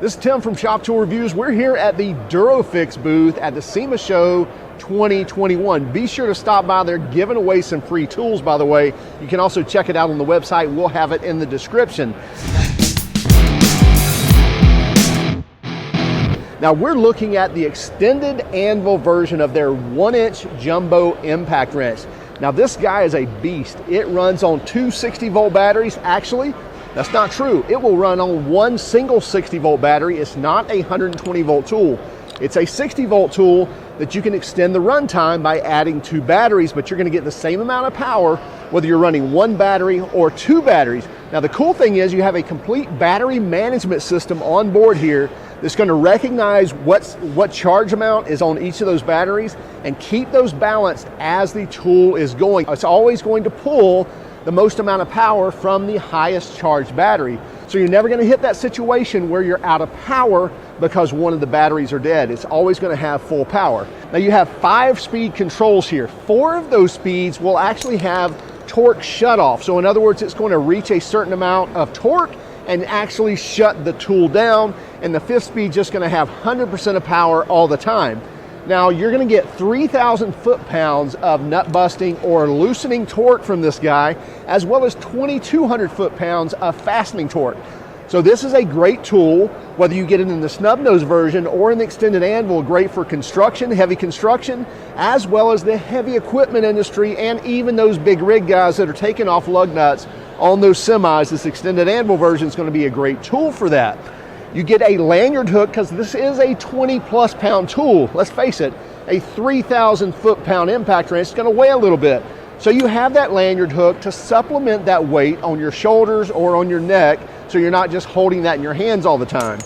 This is Tim from Shop Tool Reviews. We're here at the Durofix booth at the SEMA Show 2021. Be sure to stop by. They're giving away some free tools, by the way. You can also check it out on the website. We'll have it in the description. Now we're looking at the extended Anvil version of their 1-inch Jumbo impact wrench. Now this guy is a beast. It runs on two 60-volt batteries. Actually, that's not true. It will run on one single 60-volt battery. It's not a 120-volt tool. It's a 60-volt tool that you can extend the runtime by adding two batteries, but you're going to get the same amount of power whether you're running one battery or two batteries. Now the cool thing is you have a complete battery management system on board here that's going to recognize what charge amount is on each of those batteries and keep those balanced as the tool is going. It's always going to pull the most amount of power from the highest charged battery. So you're never going to hit that situation where you're out of power because one of the batteries are dead. It's always going to have full power. Now you have 5 speed controls here. 4 of those speeds will actually have torque shut off. So in other words, it's going to reach a certain amount of torque and actually shut the tool down. And the 5th speed just going to have 100% of power all the time. Now you're going to get 3,000 foot-pounds of nut busting or loosening torque from this guy, as well as 2,200 foot-pounds of fastening torque. So this is a great tool, whether you get it in the snub nose version or in the extended Anvil. Great for construction, heavy construction, as well as the heavy equipment industry and even those big rig guys that are taking off lug nuts on those semis. This extended Anvil version is going to be a great tool for that. You get a lanyard hook because this is a 20+ pound tool. Let's face it, a 3,000 foot-pound impact wrench is going to weigh a little bit. So you have that lanyard hook to supplement that weight on your shoulders or on your neck, so you're not just holding that in your hands all the time.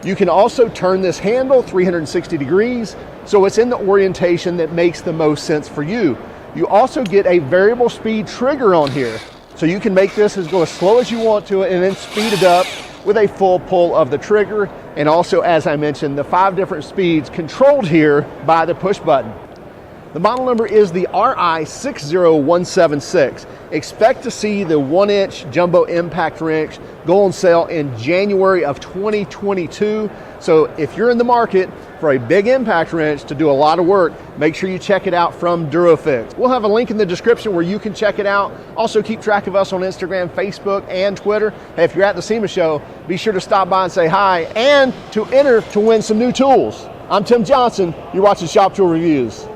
You can also turn this handle 360 degrees, so it's in the orientation that makes the most sense for you. You also get a variable speed trigger on here, so you can make this go as slow as you want to and then speed it up with a full pull of the trigger. And also, as I mentioned, the 5 different speeds controlled here by the push button. The model number is the RI60176. Expect to see the 1-inch Jumbo impact wrench go on sale in January of 2022. So if you're in the market for a big impact wrench to do a lot of work, make sure you check it out from Durofix. We'll have a link in the description where you can check it out. Also keep track of us on Instagram, Facebook, and Twitter. Hey, if you're at the SEMA Show, be sure to stop by and say hi and to enter to win some new tools. I'm Tim Johnson. You're watching Shop Tool Reviews.